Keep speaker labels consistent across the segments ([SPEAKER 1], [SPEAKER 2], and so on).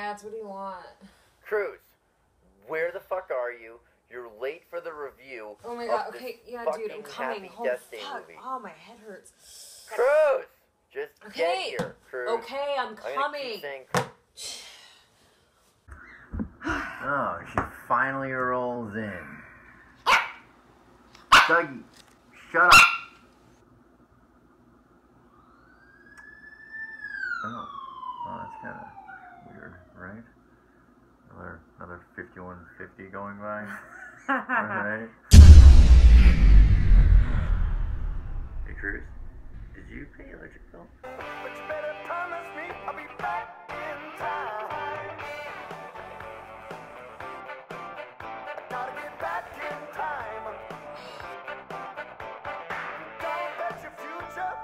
[SPEAKER 1] Vance, what do you want?
[SPEAKER 2] Cruz, where the fuck are you? You're late for the review.
[SPEAKER 1] Oh my god, okay, yeah, dude, I'm coming.
[SPEAKER 2] Happy Death Day
[SPEAKER 1] fuck.
[SPEAKER 2] movie.
[SPEAKER 1] Oh, my head hurts.
[SPEAKER 2] Cruz! Just
[SPEAKER 1] Okay.
[SPEAKER 2] get here, Cruz.
[SPEAKER 1] Okay, I'm coming.
[SPEAKER 3] Oh, she finally rolls in. Dougie, shut up. Oh, well, that's kind of weird, right? Another 5150 going by. Alright. Hey, Cruz, did you pay electric bill?
[SPEAKER 4] But you better promise me I'll be back in time. I gotta get back in time. Don't bet your future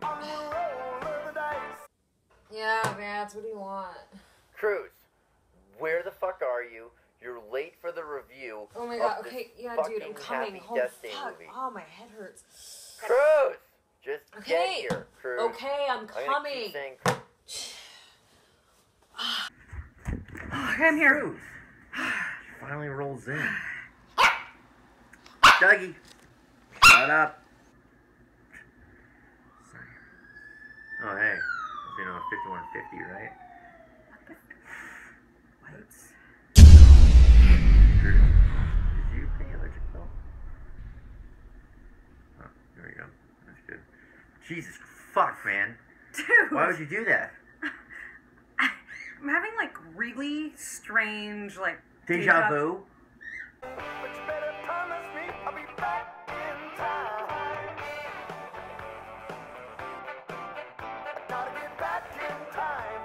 [SPEAKER 4] on the roll of the dice.
[SPEAKER 1] Yeah, Vance, what do you want?
[SPEAKER 2] Cruz, where the fuck are you? You're late for the review.
[SPEAKER 1] Oh my god, okay, yeah, dude, I'm coming.
[SPEAKER 2] Happy
[SPEAKER 1] Holy
[SPEAKER 2] Death Day
[SPEAKER 1] fuck.
[SPEAKER 2] movie.
[SPEAKER 1] Oh, my head hurts.
[SPEAKER 2] Cruz, just
[SPEAKER 1] Okay.
[SPEAKER 2] get here, Cruz.
[SPEAKER 1] Okay, I'm coming.
[SPEAKER 3] Okay, I'm here. Cruz, she finally rolls in. Dougie, shut up. Sorry. Oh, hey. You know, 5150, right? Lights. Cruz, did you pay electric bill? Oh, there we go. That's good. Jesus fuck, man.
[SPEAKER 5] Dude!
[SPEAKER 3] Why would you do that?
[SPEAKER 5] I'm having, like, really strange, like...
[SPEAKER 3] Deja vu?
[SPEAKER 4] But you better promise me I'll be back in time. Gotta get back in time.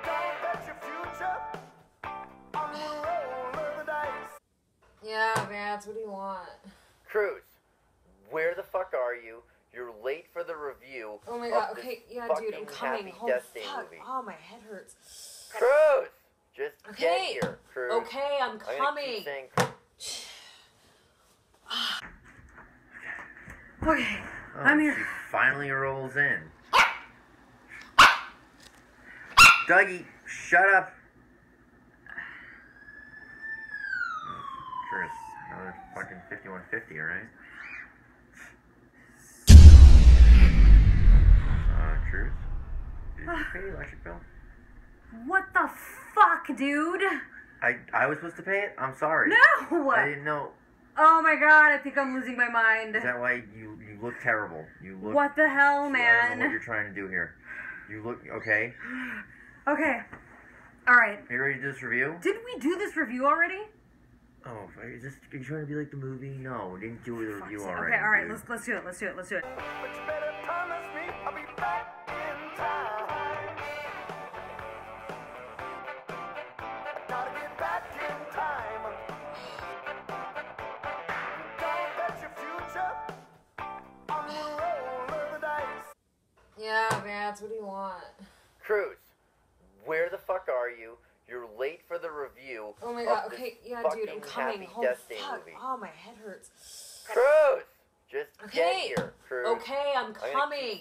[SPEAKER 4] Don't bet your future on the roll of the dice.
[SPEAKER 1] Yeah, Vance, what do you want?
[SPEAKER 2] Cruz, where the fuck are you? You're late for the review.
[SPEAKER 1] Oh my god, okay, yeah, dude, I'm coming.
[SPEAKER 2] Happy
[SPEAKER 1] Holy
[SPEAKER 2] Death Day
[SPEAKER 1] fuck.
[SPEAKER 2] movie.
[SPEAKER 1] Oh, my head hurts.
[SPEAKER 2] Cruz, just
[SPEAKER 1] Okay.
[SPEAKER 2] get here, Cruz.
[SPEAKER 1] Okay, I'm coming.
[SPEAKER 5] Okay,
[SPEAKER 3] Oh,
[SPEAKER 5] I'm here.
[SPEAKER 3] She finally rolls in. Dougie, shut up. Sure, it's another fucking 5150, right? Cruz, did you pay the electric bill?
[SPEAKER 5] What the fuck, dude?
[SPEAKER 3] I was supposed to pay it? I'm sorry.
[SPEAKER 5] No!
[SPEAKER 3] I didn't know.
[SPEAKER 5] Oh my god, I think I'm losing my mind.
[SPEAKER 3] Is that why you look terrible? You look...
[SPEAKER 5] What the hell,
[SPEAKER 3] I don't
[SPEAKER 5] man?
[SPEAKER 3] know what you're trying to do here. You look... Okay.
[SPEAKER 5] Okay. Alright.
[SPEAKER 3] Are you ready to do this review?
[SPEAKER 5] Did we do this review already?
[SPEAKER 3] Oh, are you trying to be like the movie? No, we didn't do the review already.
[SPEAKER 5] Okay, alright,
[SPEAKER 3] dude.
[SPEAKER 5] let's do it. Let's do it.
[SPEAKER 4] But you better promise me I'll be back in time. Gotta get back in time. Don't bet your future on the roll of the dice.
[SPEAKER 1] Yeah, Vance, what do you want?
[SPEAKER 2] Cruz, where the fuck are you? You're late for the review.
[SPEAKER 1] Oh my god, okay, yeah, dude, I'm coming.
[SPEAKER 2] Happy
[SPEAKER 1] Holy
[SPEAKER 2] Death Day
[SPEAKER 1] fuck.
[SPEAKER 2] movie.
[SPEAKER 1] Oh, my head hurts.
[SPEAKER 2] Cruz, just
[SPEAKER 1] Okay.
[SPEAKER 2] get here, Cruz.
[SPEAKER 1] Okay, I'm coming.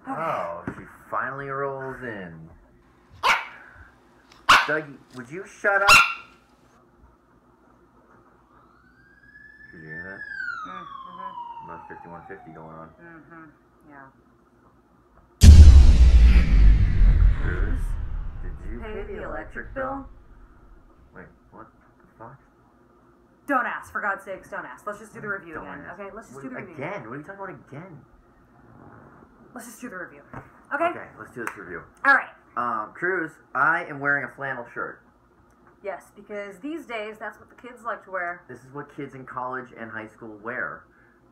[SPEAKER 3] Oh, she finally rolls in. Dougie, would you shut up? Did you hear that?
[SPEAKER 5] Mm-hmm.
[SPEAKER 3] About 5150 going on.
[SPEAKER 5] Mm-hmm. Yeah.
[SPEAKER 3] Cruz, did you
[SPEAKER 5] Pay the electric bill?
[SPEAKER 3] Wait, what the fuck?
[SPEAKER 5] Don't ask, for God's sakes, don't ask. Let's just do the review
[SPEAKER 3] Don't
[SPEAKER 5] again.
[SPEAKER 3] ask.
[SPEAKER 5] Okay, let's just do the review.
[SPEAKER 3] Again? What are you talking about again?
[SPEAKER 5] Let's just do the review. Okay?
[SPEAKER 3] Okay, let's do this review.
[SPEAKER 5] Alright.
[SPEAKER 3] Cruz, I am wearing a flannel shirt.
[SPEAKER 5] Yes, because these days, that's what the kids like to wear.
[SPEAKER 3] This is what kids in college and high school wear.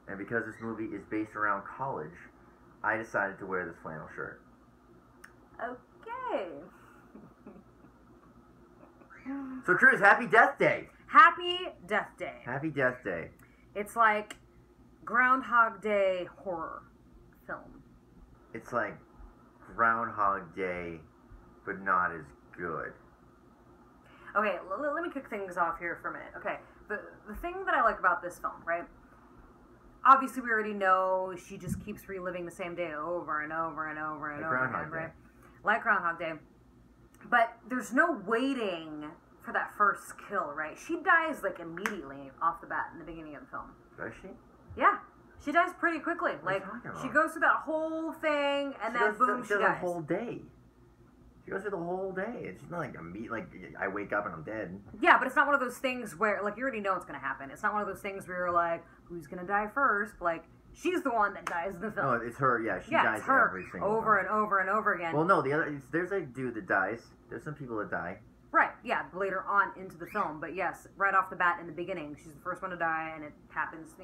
[SPEAKER 3] And because this movie is based around college, I decided to wear this flannel shirt.
[SPEAKER 5] Okay.
[SPEAKER 3] So, Cruz, happy Death Day!
[SPEAKER 5] Happy Death Day.
[SPEAKER 3] Happy Death Day.
[SPEAKER 5] It's like Groundhog Day horror film.
[SPEAKER 3] It's like Groundhog Day, but not as good.
[SPEAKER 5] Okay, let me kick things off here for a minute. Okay, the thing that I like about this film, right? obviously we already know she just keeps reliving the same day over and over and over and over again, right? Like Groundhog Day. But there's no waiting for that first kill, right? She dies like immediately off the bat in the beginning of the film.
[SPEAKER 3] Does she?
[SPEAKER 5] Yeah. She dies pretty quickly. Like, she goes through that whole thing, and then boom, she dies.
[SPEAKER 3] The whole day. She goes through the whole day. It's not like I wake up and I'm dead.
[SPEAKER 5] Yeah, but it's not one of those things where, like, you already know what's going to happen. It's not one of those things where you're like, who's going to die first? Like, she's the one that dies in the film.
[SPEAKER 3] No, it's her. Yeah, she dies
[SPEAKER 5] it's her
[SPEAKER 3] every single
[SPEAKER 5] over
[SPEAKER 3] time.
[SPEAKER 5] and over and over again.
[SPEAKER 3] Well, no, there's a dude that dies. There's some people that die.
[SPEAKER 5] Right, yeah, later on into the film. But yes, right off the bat in the beginning, she's the first one to die, and it happens,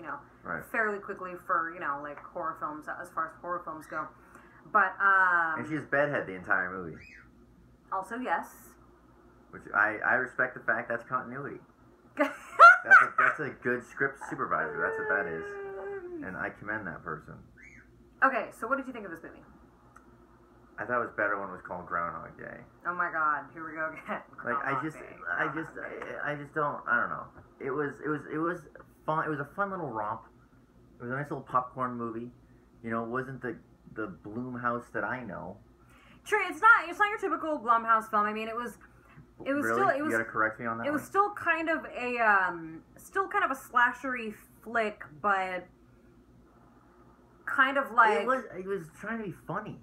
[SPEAKER 5] fairly quickly for, like, horror films, as far as horror films go. But,
[SPEAKER 3] and she's bedhead the entire movie.
[SPEAKER 5] Also, yes.
[SPEAKER 3] Which, I respect the fact that's continuity. that's a good script supervisor, that's what that is. And I commend that person.
[SPEAKER 5] Okay, so what did you think of this movie?
[SPEAKER 3] I thought it was better when it was called Groundhog Day.
[SPEAKER 5] Oh my God, here we go again.
[SPEAKER 3] Like I just don't. I don't know. It was fun. It was a fun little romp. It was a nice little popcorn movie. It wasn't the Blumhouse that I know.
[SPEAKER 5] True, it's not your typical Blumhouse film. I mean, it was
[SPEAKER 3] really?
[SPEAKER 5] still
[SPEAKER 3] You gotta correct me on that.
[SPEAKER 5] It was still kind of a slashery flick, but kind of like
[SPEAKER 3] it was trying to be funny.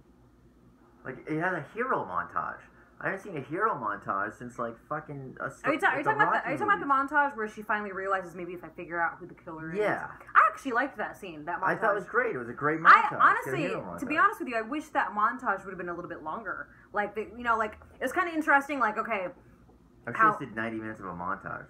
[SPEAKER 3] Like, it had a hero montage. I haven't seen a hero montage since, like, fucking... Are you talking
[SPEAKER 5] about the montage where she finally realizes, maybe if I figure out who the killer is?
[SPEAKER 3] Yeah.
[SPEAKER 5] I actually liked that scene, that montage.
[SPEAKER 3] I thought it was great. It was a great montage.
[SPEAKER 5] Honestly, to be honest with you, I wish that montage would have been a little bit longer. Like, it was kind of interesting, like, okay...
[SPEAKER 3] I should have did 90 minutes of a montage.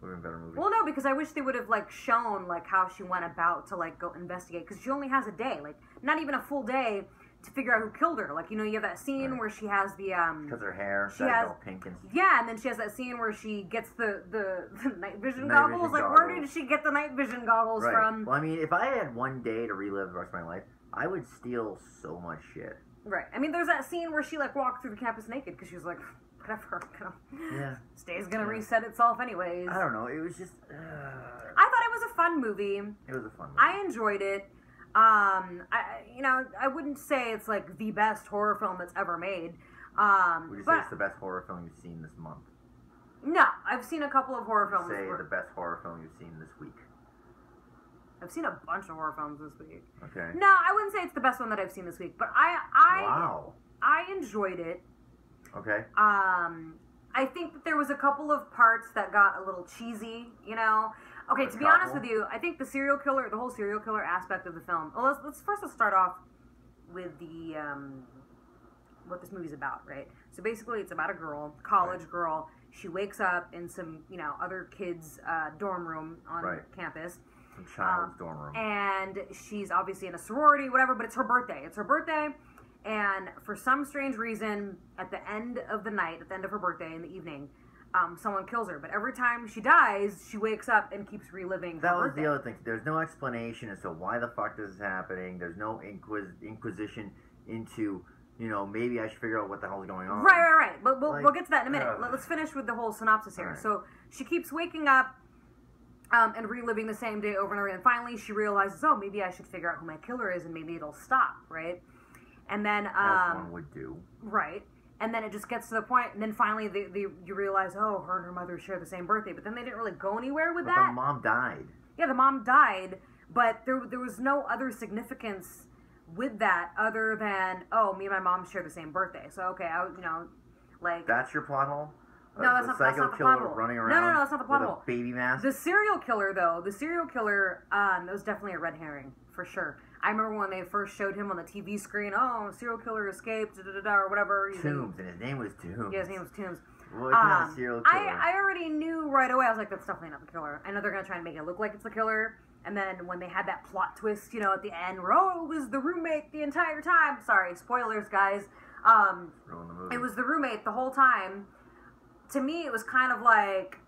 [SPEAKER 3] Would have been a better movie.
[SPEAKER 5] Well, no, because I wish they would have, like, shown, like, how she went about to, like, go investigate. Because she only has a day. Like, not even a full day... to figure out who killed her. Like, you have that scene where she has the,
[SPEAKER 3] because her hair, all pink and...
[SPEAKER 5] Yeah, and then she has that scene where she gets the night vision goggles. Like, where did she get the night vision goggles from?
[SPEAKER 3] Well, I mean, if I had one day to relive the rest of my life, I would steal so much shit.
[SPEAKER 5] Right. I mean, there's that scene where she, like, walked through the campus naked, because she was like, whatever,
[SPEAKER 3] yeah.
[SPEAKER 5] This day's gonna reset itself anyways.
[SPEAKER 3] I don't know, it was just...
[SPEAKER 5] I thought it was a fun movie.
[SPEAKER 3] It was a fun movie.
[SPEAKER 5] I enjoyed it. I wouldn't say it's like the best horror film that's ever made.
[SPEAKER 3] Would you say it's the best horror film you've seen this month?
[SPEAKER 5] No, I've seen a couple of horror films.
[SPEAKER 3] Would you say the best horror film you've seen this week?
[SPEAKER 5] I've seen a bunch of horror films this week.
[SPEAKER 3] Okay.
[SPEAKER 5] No, I wouldn't say it's the best one that I've seen this week, but I enjoyed it.
[SPEAKER 3] Okay.
[SPEAKER 5] I think that there was a couple of parts that got a little cheesy, Okay, to be honest with you, I think the whole serial killer aspect of the film. Well, let's start off with the what this movie's about, right? So basically, it's about a girl, college girl. She wakes up in some, other kids' dorm room on campus.
[SPEAKER 3] Some child's dorm room. And
[SPEAKER 5] she's obviously in a sorority, whatever. But it's her birthday. And for some strange reason, at the end of the night, at the end of her birthday in the evening, someone kills her. But every time she dies, she wakes up and keeps reliving her birthday.
[SPEAKER 3] The other thing. There's no explanation as to why the fuck this is happening. There's no inquisition into, maybe I should figure out what the hell is going on.
[SPEAKER 5] Right. But we'll get to that in a minute. Let's finish with the whole synopsis here. Right. So she keeps waking up and reliving the same day over and over. And finally, she realizes, maybe I should figure out who my killer is, and maybe it'll stop, right? And then,
[SPEAKER 3] as one would do.
[SPEAKER 5] Right. And then it just gets to the point, and then finally you realize, her and her mother share the same birthday. But then they didn't really go anywhere with that.
[SPEAKER 3] But the mom died.
[SPEAKER 5] Yeah, the mom died, but there was no other significance with that other than, me and my mom share the same birthday. So, okay,
[SPEAKER 3] That's your plot hole?
[SPEAKER 5] No, that's not the plot hole.
[SPEAKER 3] Running around
[SPEAKER 5] no, that's not the plot hole.
[SPEAKER 3] With a baby mask?
[SPEAKER 5] The serial killer, that was definitely a red herring, for sure. I remember when they first showed him on the TV screen, serial killer escaped, or whatever.
[SPEAKER 3] Toombs, and his name was Toombs.
[SPEAKER 5] Yeah, his name was Toombs.
[SPEAKER 3] Well, he's not a serial killer.
[SPEAKER 5] I already knew right away, I was like, that's definitely not the killer. I know they're going to try and make it look like it's the killer. And then when they had that plot twist, at the end, where, it was the roommate the entire time. Sorry, spoilers, guys. It was the roommate the whole time. To me, it was kind of like,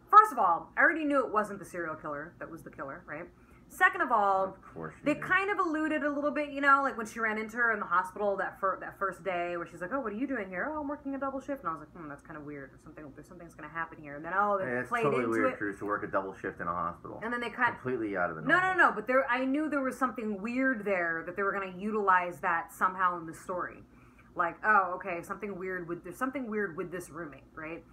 [SPEAKER 5] first of all, I already knew it wasn't the serial killer that was the killer, right? Second of all,
[SPEAKER 3] Of course she
[SPEAKER 5] they
[SPEAKER 3] did.
[SPEAKER 5] kind of alluded a little bit, you know, like when she ran into her in the hospital that first day, where she's like, "Oh, what are you doing here?" "Oh, I'm working a double shift." And I was like, "That's kind of weird. Something's going to happen here." And then they
[SPEAKER 3] It's
[SPEAKER 5] played
[SPEAKER 3] totally
[SPEAKER 5] into
[SPEAKER 3] weird,
[SPEAKER 5] it.
[SPEAKER 3] Cruz, to work a double shift in a hospital.
[SPEAKER 5] And then they
[SPEAKER 3] Completely out of the
[SPEAKER 5] No,
[SPEAKER 3] normal.
[SPEAKER 5] but I knew there was something weird there, that they were going to utilize that somehow in the story. Like, oh, okay, there's something weird with this roommate, right?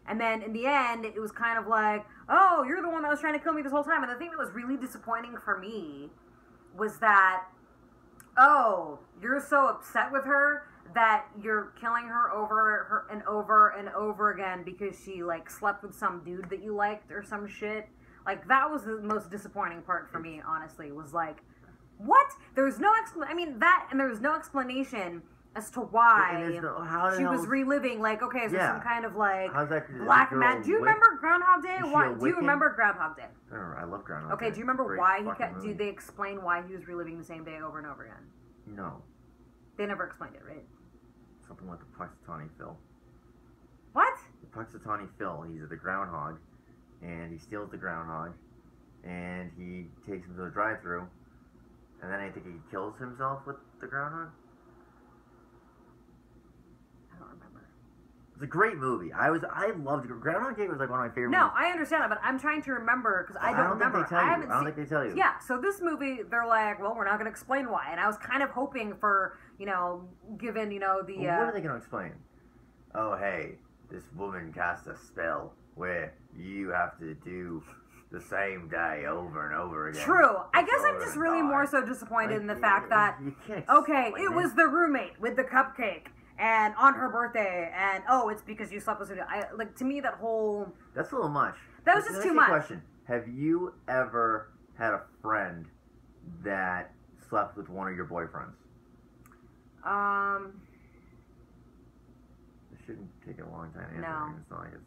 [SPEAKER 5] And then in the end, it was kind of like, oh, you're the one that was trying to kill me this whole time. And the thing that was really disappointing for me was that, oh, you're so upset with her that you're killing her over and over again because she, like, slept with some dude that you liked or some shit. Like, that was the most disappointing part for me, honestly, was like, what? There was no there was no explanation as to why she was reliving, like, okay, so some kind of, like,
[SPEAKER 3] how's that
[SPEAKER 5] black
[SPEAKER 3] girl
[SPEAKER 5] man. Do you
[SPEAKER 3] Wick-
[SPEAKER 5] remember Groundhog Day?
[SPEAKER 3] Is she
[SPEAKER 5] Why?
[SPEAKER 3] a
[SPEAKER 5] Do you
[SPEAKER 3] Wiccan?
[SPEAKER 5] remember Groundhog Day?
[SPEAKER 3] I love Groundhog
[SPEAKER 5] Okay,
[SPEAKER 3] Day.
[SPEAKER 5] do you remember
[SPEAKER 3] Great
[SPEAKER 5] why he
[SPEAKER 3] fucking
[SPEAKER 5] kept?
[SPEAKER 3] movie.
[SPEAKER 5] Did they explain why he was reliving the same day over and over again?
[SPEAKER 3] No.
[SPEAKER 5] They never explained it, right?
[SPEAKER 3] Something with the Puxatawny Phil.
[SPEAKER 5] What?
[SPEAKER 3] The Puxatawny Phil, he's the groundhog, and he steals the groundhog, and he takes him to the drive-thru, and then I think he kills himself with the groundhog.
[SPEAKER 5] I don't remember.
[SPEAKER 3] It's a great movie. I loved it. Groundhog Day was like one of my favorite
[SPEAKER 5] No,
[SPEAKER 3] movies.
[SPEAKER 5] I understand that, but I'm trying to remember because I
[SPEAKER 3] I
[SPEAKER 5] don't
[SPEAKER 3] don't think
[SPEAKER 5] remember.
[SPEAKER 3] they tell you.
[SPEAKER 5] haven't
[SPEAKER 3] I don't
[SPEAKER 5] seen.
[SPEAKER 3] think they tell you.
[SPEAKER 5] Yeah, so this movie, they're like, well, we're not going to explain why, and I was kind of hoping for, you know, given, you know, the.
[SPEAKER 3] Well, what are they going to explain? Oh, hey, this woman cast a spell where you have to do the same day over and over again.
[SPEAKER 5] True. I guess
[SPEAKER 3] before
[SPEAKER 5] I'm just
[SPEAKER 3] you
[SPEAKER 5] really
[SPEAKER 3] die.
[SPEAKER 5] more so disappointed in the
[SPEAKER 3] Like,
[SPEAKER 5] fact that,
[SPEAKER 3] you can't
[SPEAKER 5] okay,
[SPEAKER 3] explain
[SPEAKER 5] it was the roommate with the cupcake and on her birthday, and oh, it's because you slept with somebody. To me, that whole.
[SPEAKER 3] That's a little much.
[SPEAKER 5] That was
[SPEAKER 3] Let
[SPEAKER 5] just
[SPEAKER 3] me
[SPEAKER 5] too
[SPEAKER 3] ask you a
[SPEAKER 5] much.
[SPEAKER 3] question. Have you ever had a friend that slept with one of your boyfriends? It shouldn't take a long time to answer.
[SPEAKER 5] No.
[SPEAKER 3] It's not like it's...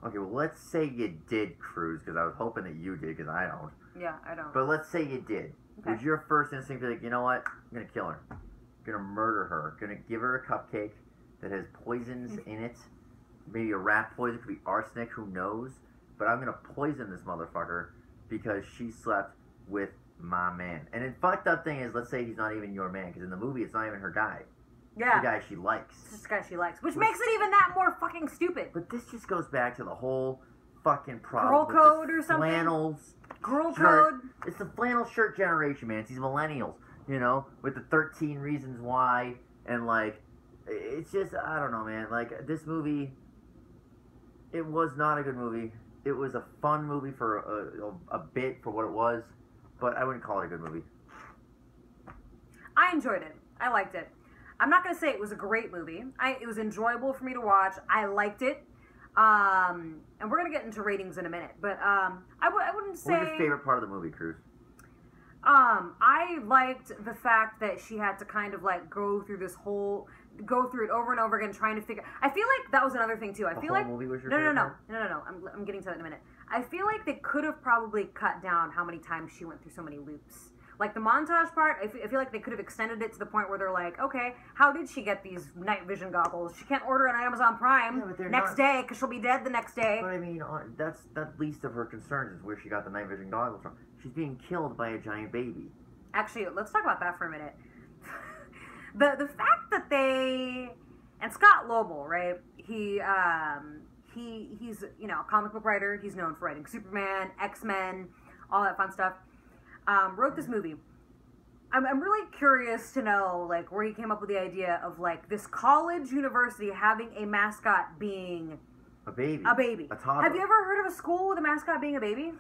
[SPEAKER 3] Okay, well, let's say you did, Cruz, because I was hoping that you did, because I don't.
[SPEAKER 5] Yeah, I don't.
[SPEAKER 3] But let's say you did.
[SPEAKER 5] Okay.
[SPEAKER 3] Was your first instinct be like, you know what? I'm going to kill her. I'm going to murder her. I'm going to give her a cupcake that has poisons in it. Maybe a rat poison. It could be arsenic. Who knows? But I'm going to poison this motherfucker because she slept with my man. And the fucked up thing is, let's say he's not even your man, because in the movie, it's not even her guy.
[SPEAKER 5] Yeah.
[SPEAKER 3] The guy she likes.
[SPEAKER 5] It's just the guy she likes, which makes it even that more fucking stupid.
[SPEAKER 3] But this just goes back to the whole fucking problem.
[SPEAKER 5] Girl
[SPEAKER 3] with
[SPEAKER 5] code
[SPEAKER 3] this
[SPEAKER 5] or something?
[SPEAKER 3] Flannels.
[SPEAKER 5] Girl
[SPEAKER 3] shirt.
[SPEAKER 5] code.
[SPEAKER 3] It's the flannel shirt generation, man. It's these millennials, you know, with the 13 reasons why, and like, it's just, I don't know, man. Like, this movie, it was not a good movie. It was a fun movie for a bit for what it was, but I wouldn't call it a good movie.
[SPEAKER 5] I enjoyed it. I liked it. I'm not going to say it was a great movie. It was enjoyable for me to watch. I liked it. And we're going to get into ratings in a minute. But I wouldn't say...
[SPEAKER 3] What was your favorite part of the movie, Cruz?
[SPEAKER 5] I liked the fact that she had to kind of like go through it over and over again, trying to figure. I feel like that was another thing too. I
[SPEAKER 3] The
[SPEAKER 5] feel
[SPEAKER 3] whole
[SPEAKER 5] like
[SPEAKER 3] movie was your
[SPEAKER 5] no.
[SPEAKER 3] favorite part?
[SPEAKER 5] I'm getting to that in a minute. I feel like they could have probably cut down how many times she went through so many loops. Like the montage part, I feel like they could have extended it to the point where they're like, okay, how did she get these night vision goggles? She can't order it on Amazon Prime
[SPEAKER 3] Yeah, but they're
[SPEAKER 5] next
[SPEAKER 3] not-
[SPEAKER 5] day because she'll be dead the next day.
[SPEAKER 3] But I mean, that's least of her concerns is where she got the night vision goggles from. She's being killed by a giant baby.
[SPEAKER 5] Actually, let's talk about that for a minute. the fact that and Scott Lobel, right? He's you know, a comic book writer. He's known for writing Superman, X-Men, all that fun stuff. Wrote this movie. I'm really curious to know like where he came up with the idea of like this college university having a mascot being
[SPEAKER 3] A baby.
[SPEAKER 5] a baby.
[SPEAKER 3] A toddler.
[SPEAKER 5] Have you ever heard of a school with a mascot being a baby?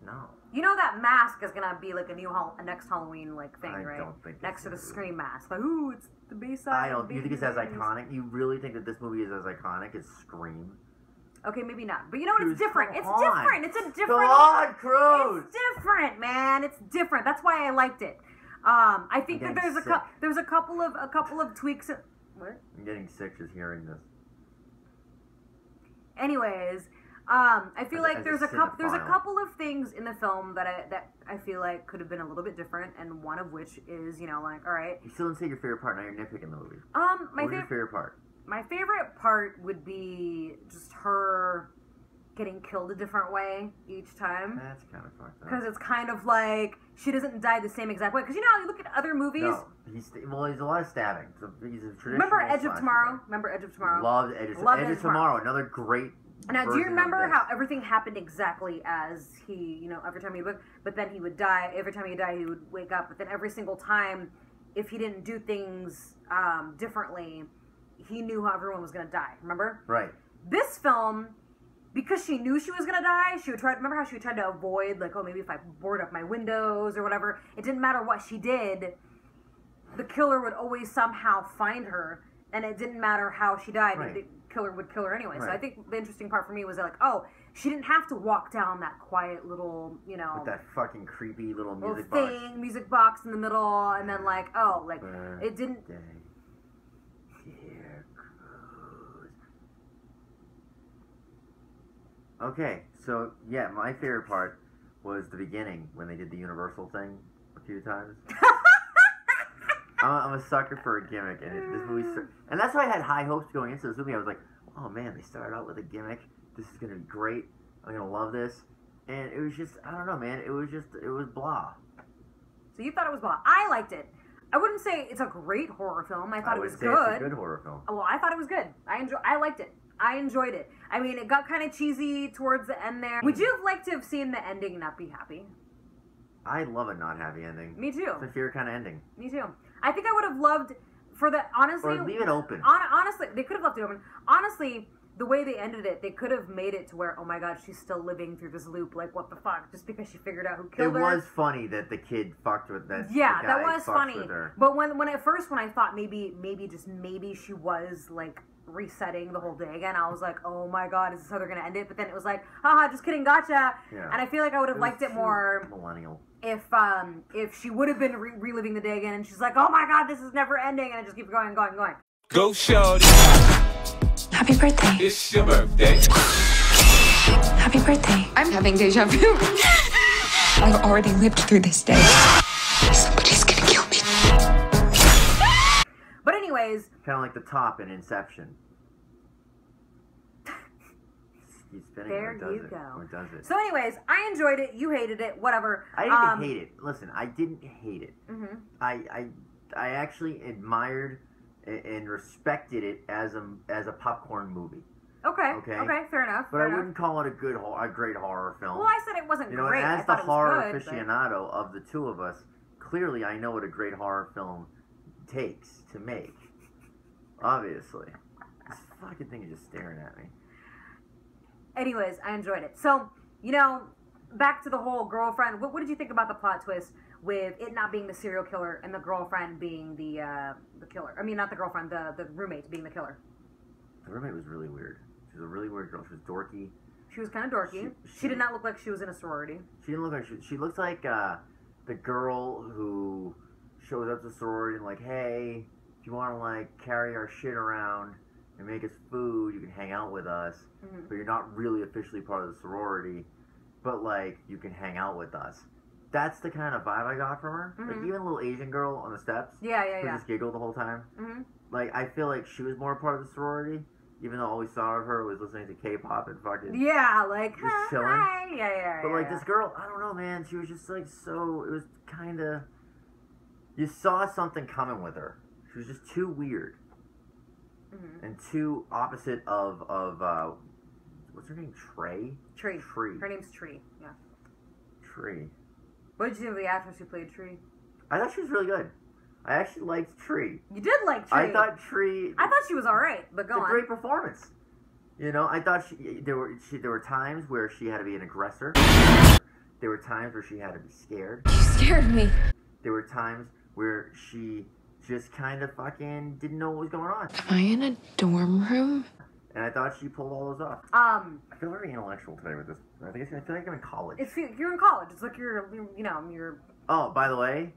[SPEAKER 3] No.
[SPEAKER 5] You know that mask is gonna be like a next Halloween like thing,
[SPEAKER 3] I
[SPEAKER 5] right?
[SPEAKER 3] don't think
[SPEAKER 5] next to the
[SPEAKER 3] it's gonna be.
[SPEAKER 5] Scream mask. Like, ooh, it's the Bayside.
[SPEAKER 3] I don't. You think it's as
[SPEAKER 5] babies.
[SPEAKER 3] iconic? You really think that this movie is as iconic as Scream?
[SPEAKER 5] Okay, maybe not. But you know what? It's
[SPEAKER 3] Cruz,
[SPEAKER 5] different.
[SPEAKER 3] come
[SPEAKER 5] It's
[SPEAKER 3] on.
[SPEAKER 5] different. It's a different.
[SPEAKER 3] Come on, Cruz!
[SPEAKER 5] It's different, man. It's different. That's why I liked it. I think
[SPEAKER 3] I'm
[SPEAKER 5] that
[SPEAKER 3] getting
[SPEAKER 5] there's a couple of tweaks. What?
[SPEAKER 3] I'm getting sick just hearing this.
[SPEAKER 5] Anyways, I feel like
[SPEAKER 3] As
[SPEAKER 5] there's
[SPEAKER 3] a
[SPEAKER 5] a
[SPEAKER 3] cinephile.
[SPEAKER 5] couple of things in the film that I feel like could have been a little bit different, and one of which is, you know, like, all right,
[SPEAKER 3] You still didn't say your favorite part. Now you're nitpicking the movie.
[SPEAKER 5] my
[SPEAKER 3] What was your favorite part?
[SPEAKER 5] My favorite part would be just her getting killed a different way each time.
[SPEAKER 3] That's kind of fucked up.
[SPEAKER 5] Because it's kind of like she doesn't die the same exact way. Because you know, you look at other movies.
[SPEAKER 3] No, he's a lot of stabbing. So he's a traditional.
[SPEAKER 5] Remember Edge of Tomorrow?
[SPEAKER 3] guy.
[SPEAKER 5] Remember Edge of Tomorrow?
[SPEAKER 3] Loved Edge of Tomorrow. Another great.
[SPEAKER 5] Now, do you
[SPEAKER 3] version
[SPEAKER 5] remember
[SPEAKER 3] of this.
[SPEAKER 5] how everything happened exactly as he, you know, every time he would, but then he would die. Every time he died, he would wake up. But then every single time, if he didn't do things differently, he knew how everyone was going to die. Remember?
[SPEAKER 3] Right.
[SPEAKER 5] This film, because she knew she was going to die, she would try. Remember how she tried to avoid, like, oh, maybe if I board up my windows or whatever. It didn't matter what she did. The killer would always somehow find her, and it didn't matter how she died.
[SPEAKER 3] Right.
[SPEAKER 5] The killer would kill her anyway.
[SPEAKER 3] Right.
[SPEAKER 5] So I think the interesting part for me was that, like, oh, she didn't have to walk down that quiet little, you know,
[SPEAKER 3] With that fucking creepy little
[SPEAKER 5] little
[SPEAKER 3] music
[SPEAKER 5] music box in the middle, and then like, oh, like it didn't.
[SPEAKER 3] Birthday, dear Cruz. Okay, so yeah, my favorite part was the beginning when they did the Universal thing a few times. I'm a sucker for a gimmick, and this movie, and that's why I had high hopes going into this movie. I was like, oh man, they started out with a gimmick. This is gonna be great. I'm gonna love this. And it was just, I don't know, man. It was blah.
[SPEAKER 5] So you thought it was blah. I liked it. I wouldn't say it's a great horror film. I thought it was
[SPEAKER 3] It's a
[SPEAKER 5] good.
[SPEAKER 3] good horror film.
[SPEAKER 5] Well, I thought it was good. I liked it. I enjoyed it. I mean, it got kind of cheesy towards the end there. Would you have liked to have seen the ending and not be happy?
[SPEAKER 3] I love a not happy ending.
[SPEAKER 5] Me too.
[SPEAKER 3] It's my favorite kind of ending.
[SPEAKER 5] Me too. I think I would have loved for the honestly.
[SPEAKER 3] Or leave it open.
[SPEAKER 5] Honestly, they could have left it open. Honestly, the way they ended it, they could have made it to where, oh my god, she's still living through this loop. Like, what the fuck? Just because she figured out who killed her.
[SPEAKER 3] It was funny that the kid fucked with that.
[SPEAKER 5] Yeah,
[SPEAKER 3] the
[SPEAKER 5] that
[SPEAKER 3] guy
[SPEAKER 5] was
[SPEAKER 3] fucked
[SPEAKER 5] funny.
[SPEAKER 3] with her.
[SPEAKER 5] But when at first when I thought maybe she was like resetting the whole day again, I was like, oh my god, is this how they're gonna end it? But then it was like, haha, just kidding, gotcha.
[SPEAKER 3] Yeah.
[SPEAKER 5] And I feel like I would have
[SPEAKER 3] was
[SPEAKER 5] liked it
[SPEAKER 3] too
[SPEAKER 5] more
[SPEAKER 3] millennial.
[SPEAKER 5] if she would have been reliving the day again, and she's like, oh my god, this is never ending, and it just keeps going and going and going.
[SPEAKER 6] Go shorty.
[SPEAKER 7] Happy birthday.
[SPEAKER 6] It's your birthday.
[SPEAKER 7] Happy birthday.
[SPEAKER 8] I'm having deja vu.
[SPEAKER 7] I've already lived through this day. Somebody's gonna kill me.
[SPEAKER 5] But anyways,
[SPEAKER 3] Kind of like the top in Inception. He's spinning
[SPEAKER 5] there
[SPEAKER 3] when it does
[SPEAKER 5] you
[SPEAKER 3] it.
[SPEAKER 5] go.
[SPEAKER 3] When it does it.
[SPEAKER 5] So anyways, I enjoyed it. You hated it. Whatever.
[SPEAKER 3] I didn't hate it. Listen, I didn't hate it.
[SPEAKER 5] Mhm.
[SPEAKER 3] I actually admired and respected it as a popcorn movie.
[SPEAKER 5] Okay.
[SPEAKER 3] Okay.
[SPEAKER 5] Okay. Fair enough.
[SPEAKER 3] But
[SPEAKER 5] fair
[SPEAKER 3] I
[SPEAKER 5] enough.
[SPEAKER 3] wouldn't call it a great horror film.
[SPEAKER 5] Well, I said it wasn't
[SPEAKER 3] You know,
[SPEAKER 5] great.
[SPEAKER 3] and
[SPEAKER 5] I
[SPEAKER 3] as the
[SPEAKER 5] thought it was
[SPEAKER 3] horror
[SPEAKER 5] good, but-
[SPEAKER 3] aficionado of the two of us, clearly I know what a great horror film takes to make. Obviously. This fucking thing is just staring at me.
[SPEAKER 5] Anyways, I enjoyed it. So, you know, back to the whole girlfriend. What did you think about the plot twist with it not being the serial killer and the girlfriend being the killer? I mean, not the girlfriend, the roommate being the killer.
[SPEAKER 3] The roommate was really weird. She was a really weird girl. She was dorky.
[SPEAKER 5] She was kind of dorky. She did not look like she was in a sorority.
[SPEAKER 3] She didn't look like she looked like the girl who shows up to sorority and like, hey, if you want to like carry our shit around and make us food, you can hang out with us, but you're not really officially part of the sorority, but like you can hang out with us. That's the kind of vibe I got from her. Like even a little Asian girl on the steps,
[SPEAKER 5] Yeah,
[SPEAKER 3] who just giggled the whole time. Like I feel like she was more part of the sorority, even though all we saw of her was listening to K-pop and fucking
[SPEAKER 5] Yeah, like,
[SPEAKER 3] just chilling.
[SPEAKER 5] hi. Yeah.
[SPEAKER 3] But like this girl, I don't know, man. She was just like so. It was kind of. You saw something coming with her. She was just too weird, and too opposite of what's her name? Trey.
[SPEAKER 5] Tree.
[SPEAKER 3] Tree.
[SPEAKER 5] Her name's Tree. Yeah.
[SPEAKER 3] Tree.
[SPEAKER 5] What did you think of the actress who played Tree?
[SPEAKER 3] I thought she was really good. I actually liked Tree.
[SPEAKER 5] You did like Tree.
[SPEAKER 3] I thought Tree.
[SPEAKER 5] I thought she was all right, but go
[SPEAKER 3] It's a
[SPEAKER 5] on.
[SPEAKER 3] great performance. You know, I thought there were times where she had to be an aggressor. There were times where she had to be scared.
[SPEAKER 8] You scared me.
[SPEAKER 3] There were times where she just kind of fucking didn't know what was going on.
[SPEAKER 7] Am I in a dorm room?
[SPEAKER 3] And I thought she pulled all those off. I feel very intellectual today with this. I feel like I'm in college.
[SPEAKER 5] You're in college. It's like you're.
[SPEAKER 3] Oh, by the way,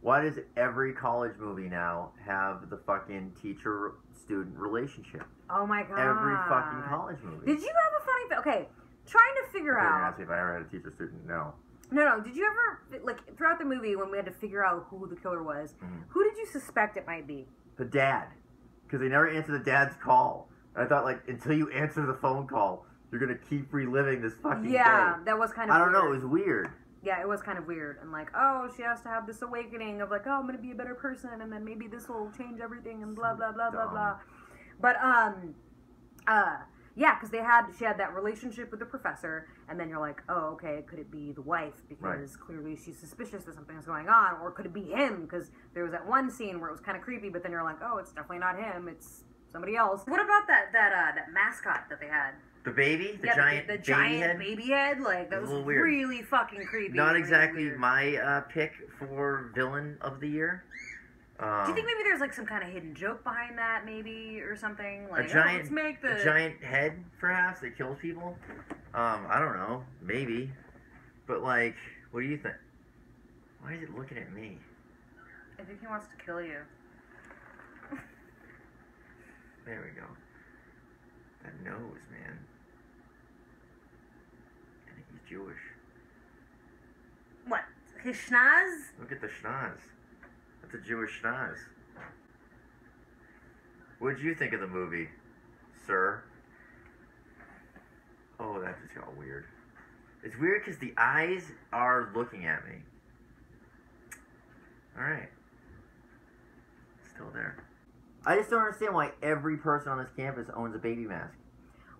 [SPEAKER 3] why does every college movie now have the fucking teacher-student relationship?
[SPEAKER 5] Oh my god.
[SPEAKER 3] Every fucking college movie.
[SPEAKER 5] Did you have a funny? Okay, trying to figure
[SPEAKER 3] You're gonna
[SPEAKER 5] out.
[SPEAKER 3] ask me if I ever had a teacher-student. No.
[SPEAKER 5] No. Did you ever like throughout the movie when we had to figure out who the killer was? Who did you suspect it might be?
[SPEAKER 3] The dad. Because they never answer the dad's call. And I thought, like, until you answer the phone call, You're gonna keep reliving this fucking day.
[SPEAKER 5] that was kind of
[SPEAKER 3] I don't
[SPEAKER 5] weird.
[SPEAKER 3] know, it was weird.
[SPEAKER 5] Yeah, it was kind of weird. And like, oh, she has to have this awakening of like, oh, I'm going to be a better person, and then maybe this will change everything, and blah, blah, blah, blah, blah. But, yeah, because she had that relationship with the professor, and then you're like, oh, okay, could it be the wife? Because clearly she's suspicious that something's going on, or could it be him? Because there was that one scene where it was kind of creepy, but then you're like, oh, it's definitely not him, it's somebody else. What about that mascot that they had?
[SPEAKER 3] The baby? The giant baby head?
[SPEAKER 5] Like, that was
[SPEAKER 3] weird.
[SPEAKER 5] Really fucking creepy.
[SPEAKER 3] Not
[SPEAKER 5] really
[SPEAKER 3] exactly
[SPEAKER 5] weird.
[SPEAKER 3] my pick for villain of the year.
[SPEAKER 5] Do you think maybe there's like some kind of hidden joke behind that, maybe, or something? Like,
[SPEAKER 3] a
[SPEAKER 5] giant
[SPEAKER 3] head, perhaps, that kills people? I don't know. Maybe. But, like, what do you think? Why is it looking at me?
[SPEAKER 5] I think he wants to kill you.
[SPEAKER 3] There we go. That nose, man. I think he's Jewish.
[SPEAKER 5] What? His schnoz?
[SPEAKER 3] Look at the schnoz. That's a Jewish schnoz. What did you think of the movie, sir? Oh, that just got weird. It's weird because the eyes are looking at me. Alright. Still there. I just don't understand why every person on this campus owns a baby mask.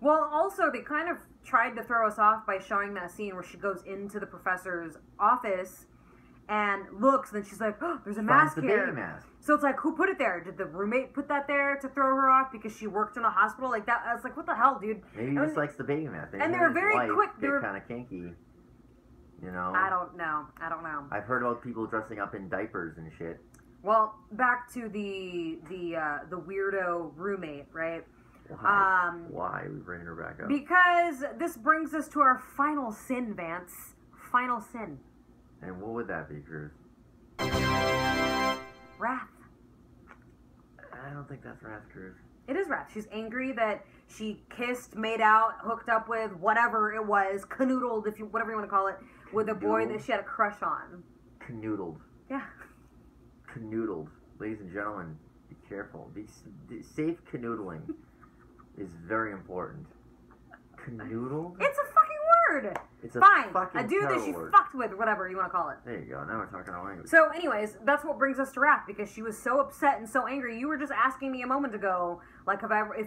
[SPEAKER 5] Well, also, they kind of tried to throw us off by showing that scene where she goes into the professor's office and looks, and then she's like, oh, there's a mask
[SPEAKER 3] Finds the
[SPEAKER 5] here.
[SPEAKER 3] baby mask.
[SPEAKER 5] So it's like, who put it there? Did the roommate put that there to throw her off because she worked in a hospital? Like, that, I was like, what the hell, dude?
[SPEAKER 3] Maybe he just likes the baby mask. Maybe
[SPEAKER 5] and they were very quick.
[SPEAKER 3] They were kind of kinky. You know?
[SPEAKER 5] I don't know.
[SPEAKER 3] I've heard about people dressing up in diapers and shit.
[SPEAKER 5] Well, back to the weirdo roommate, right?
[SPEAKER 3] Why are we bringing her back up?
[SPEAKER 5] Because this brings us to our final sin, Vance. Final sin.
[SPEAKER 3] And what would that be, Cruz?
[SPEAKER 5] Wrath.
[SPEAKER 3] I don't think that's wrath, Cruz.
[SPEAKER 5] It is wrath. She's angry that she kissed, made out, hooked up with, whatever it was, canoodled, whatever you want to call it, with a boy that she had a crush on.
[SPEAKER 3] Canoodled.
[SPEAKER 5] Yeah.
[SPEAKER 3] Canoodled. Ladies and gentlemen, be careful. Safe canoodling is very important. Canoodled?
[SPEAKER 5] It's a fucking word!
[SPEAKER 3] It's a
[SPEAKER 5] Fine.
[SPEAKER 3] fucking
[SPEAKER 5] A dude that she
[SPEAKER 3] word.
[SPEAKER 5] fucked with, whatever you want to call it.
[SPEAKER 3] There you go. Now we're talking our language.
[SPEAKER 5] So anyways, that's what brings us to wrath, because she was so upset and so angry. You were just asking me a moment ago, like,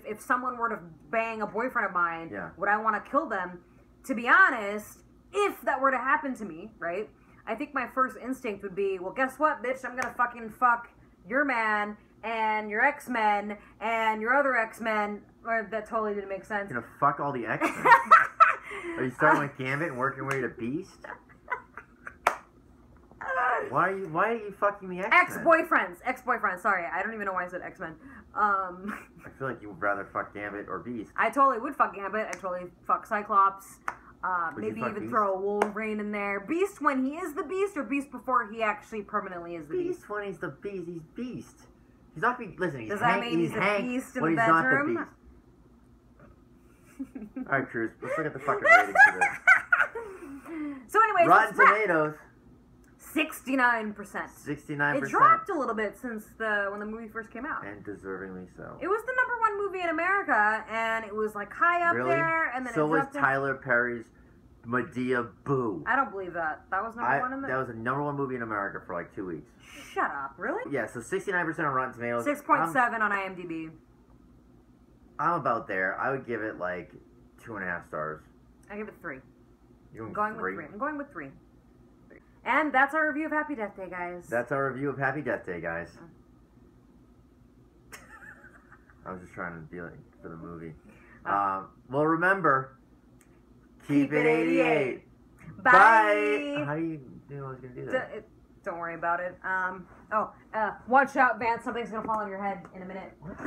[SPEAKER 5] if someone were to bang a boyfriend of mine, would I want to kill them? To be honest, if that were to happen to me, right, I think my first instinct would be, well, guess what, bitch? I'm gonna fucking fuck your man and your X-Men and your other X-Men. Or that totally didn't make sense.
[SPEAKER 3] You're gonna fuck all the X-Men? Are you starting with Gambit and working your way to Beast? Why are you fucking the X-Men?
[SPEAKER 5] Ex-boyfriends. Sorry, I don't even know why I said X-Men.
[SPEAKER 3] I feel like you would rather fuck Gambit or Beast.
[SPEAKER 5] I totally would fuck Gambit. I totally fuck Cyclops. Maybe even
[SPEAKER 3] Beast?
[SPEAKER 5] throw a Wolverine in there. Beast when he is the Beast, or Beast before he actually permanently is the Beast?
[SPEAKER 3] Beast when he's the Beast. He's Beast. He's not being. Listen, he's
[SPEAKER 5] Does that mean he's
[SPEAKER 3] Hank,
[SPEAKER 5] the Beast in
[SPEAKER 3] but
[SPEAKER 5] the
[SPEAKER 3] he's
[SPEAKER 5] bedroom?
[SPEAKER 3] not the Beast. All right, Cruz. Let's look at the fucking ratings for this.
[SPEAKER 5] So, anyways,
[SPEAKER 3] Rotten Tomatoes.
[SPEAKER 5] 69%.
[SPEAKER 3] 69%.
[SPEAKER 5] It dropped a little bit since when the movie first came out.
[SPEAKER 3] And deservingly so.
[SPEAKER 5] It was the #1 movie in America, and it was like high up there, and then
[SPEAKER 3] so
[SPEAKER 5] it
[SPEAKER 3] was
[SPEAKER 5] dropped
[SPEAKER 3] Tyler Perry's Medea Boo.
[SPEAKER 5] I don't believe that. That was #1 in the...
[SPEAKER 3] That was the #1 movie in America for like 2 weeks.
[SPEAKER 5] Shut up. Really?
[SPEAKER 3] Yeah, so 69% on Rotten Tomatoes.
[SPEAKER 5] 6.7 on IMDb.
[SPEAKER 3] I'm about there. I would give it like 2.5 stars.
[SPEAKER 5] I give it 3.
[SPEAKER 3] You're
[SPEAKER 5] I'm going with 3. And that's our review of Happy Death Day, guys.
[SPEAKER 3] That's our review of Happy Death Day, guys. I was just trying to be like for the movie. Well, remember, keep it 88.
[SPEAKER 5] Bye.
[SPEAKER 3] How do you know I was gonna do that?
[SPEAKER 5] Don't worry about it. Watch out, Vance. Something's gonna fall on your head in a minute.
[SPEAKER 3] What?